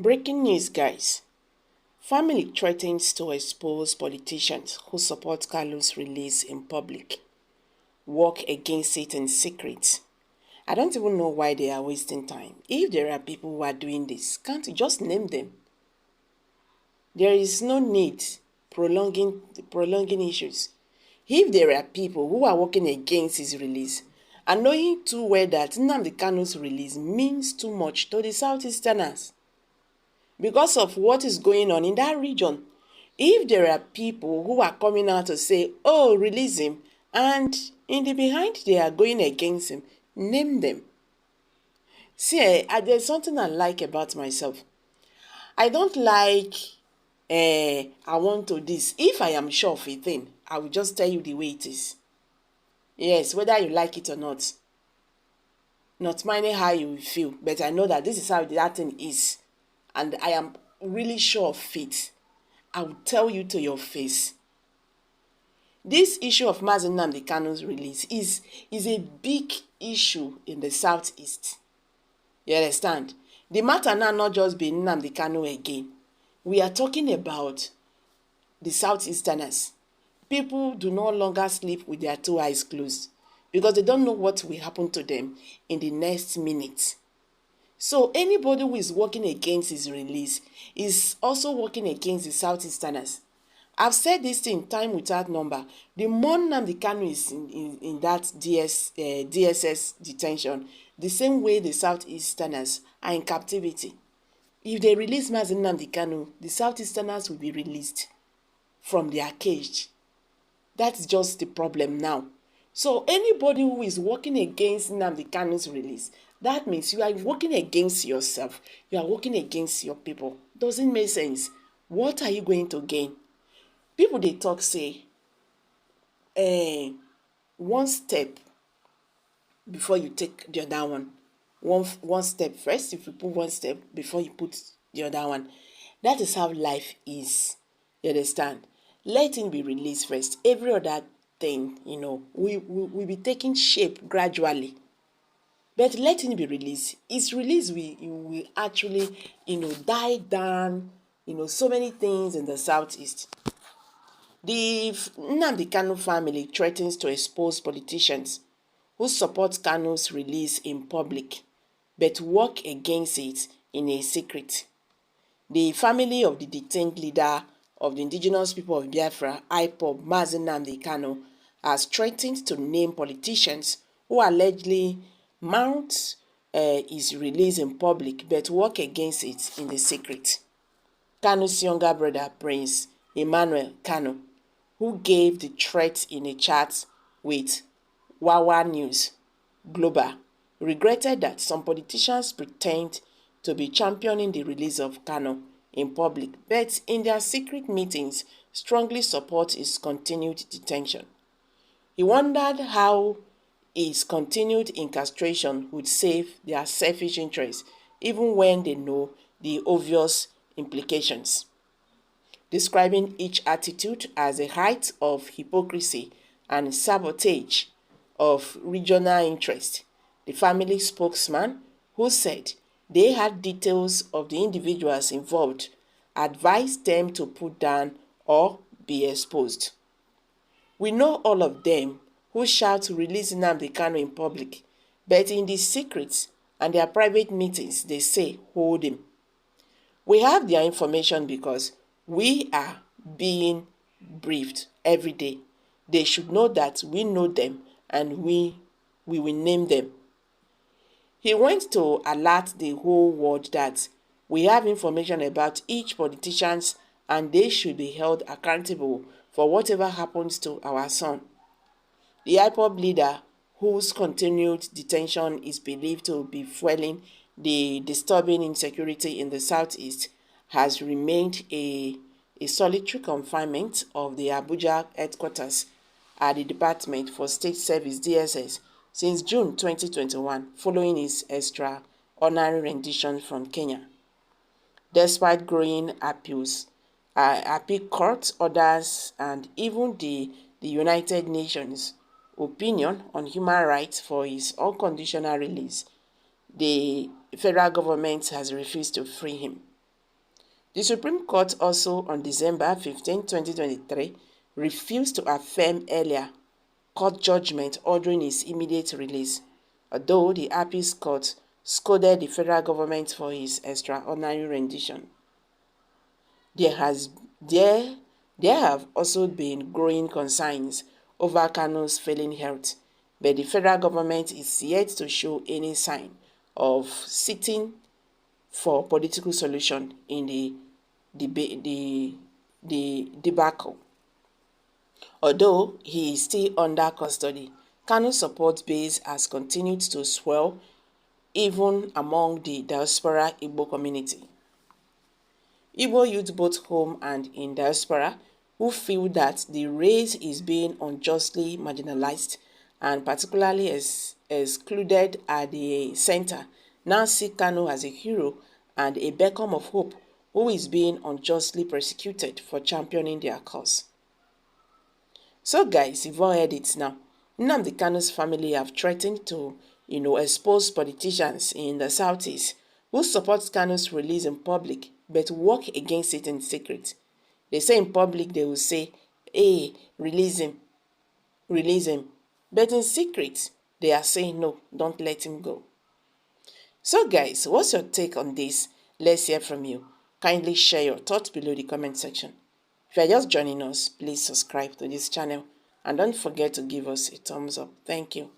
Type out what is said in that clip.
Breaking news, guys. Family threatens to expose politicians who support Kanu's release in public. Work against it in secret. I don't even know why they are wasting time. If there are people who are doing this, can't you just name them? There is no need prolonging issues. If there are people who are working against his release, and knowing too well that Nnamdi Kanu's release means too much to the Southeasterners, because of what is going on in that region. If there are people who are coming out to say, oh, release him, and in the behind they are going against him, name them. See, there's something I like about myself. I don't like, I want to this. If I am sure of a thing, I will just tell you the way it is. Yes, whether you like it or not. Not minding how you will feel, but I know that this is how that thing is. And I am really sure of it. I will tell you to your face. This issue of Mazi Nnamdi Kanu's release is a big issue in the Southeast. You understand? The matter now not just being Nnamdi Kanu again. We are talking about the Southeasterners. People do no longer sleep with their two eyes closed because they don't know what will happen to them in the next minute. So anybody who is working against his release is also working against the Southeasterners. I've said this thing time without number. The more Nnamdi Kanu is in that DSS detention, the same way the Southeasterners are in captivity. If they release Mazi Nnamdi Kanu, the Southeasterners will be released from their cage. That's just the problem now. So anybody who is working against Nnamdi Kanu's release, that means you are working against yourself. You are working against your people. Doesn't make sense. What are you going to gain? People they talk say, one step before you take the other one. One step first. If you put one step before you put the other one. That is how life is. You understand? Let him be released first. Every other thing, will be taking shape gradually. But let him be released. His release will actually, die down, so many things in the Southeast. The Nnamdi Kanu family threatens to expose politicians who support Kanu's release in public, but work against it in a secret. The family of the detained leader of the indigenous people of Biafra, IPOB, Mazi Nnamdi Kanu, has threatened to name politicians who allegedly mount his release in public, but work against it in the secret. Kanu's younger brother, Prince Emmanuel Kanu, who gave the threat in a chat with Wawa News Global, regretted that some politicians pretend to be championing the release of Kanu in public, but in their secret meetings strongly support his continued detention. He wondered how his continued incarceration would save their selfish interests, even when they know the obvious implications. Describing each attitude as a height of hypocrisy and sabotage of regional interest, the family spokesman, who said they had details of the individuals involved, advised them to put down or be exposed. We know all of them who shout to release Nnamdi Kanu in public, but in the secrets and their private meetings, they say, hold him. We have their information because we are being briefed every day. They should know that we know them and we will name them. He went to alert the whole world that we have information about each politician and they should be held accountable for whatever happens to our son. The IPOB leader, whose continued detention is believed to be fueling the disturbing insecurity in the Southeast, has remained a solitary confinement of the Abuja headquarters at the Department for State Service (DSS) since June 2021, following his extraordinary rendition from Kenya. Despite growing appeals, appeal court orders, and even the United Nations opinion on human rights for his unconditional release, the federal government has refused to free him. The Supreme Court also on December 15, 2023, refused to affirm earlier court judgment ordering his immediate release, although the appeals court scolded the federal government for his extraordinary rendition. There have also been growing concerns over Kanu's failing health, but the federal government is yet to show any sign of sitting for political solution in the debacle. Although he is still under custody, Kanu's support base has continued to swell even among the diaspora Igbo community. Igbo youth both home and in diaspora who feel that the race is being unjustly marginalized and particularly excluded at the center now see Kanu as a hero and a beacon of hope who is being unjustly persecuted for championing their cause. So guys, you've all heard it now. Nnamdi Kanu's family have threatened to, expose politicians in the Southeast who support Kanu's release in public but work against it in secret. They say in public they will say, hey, release him. But in secret, they are saying no, don't let him go. So guys, what's your take on this? Let's hear from you. Kindly share your thoughts below the comment section. If you are just joining us, please subscribe to this channel and don't forget to give us a thumbs up. Thank you.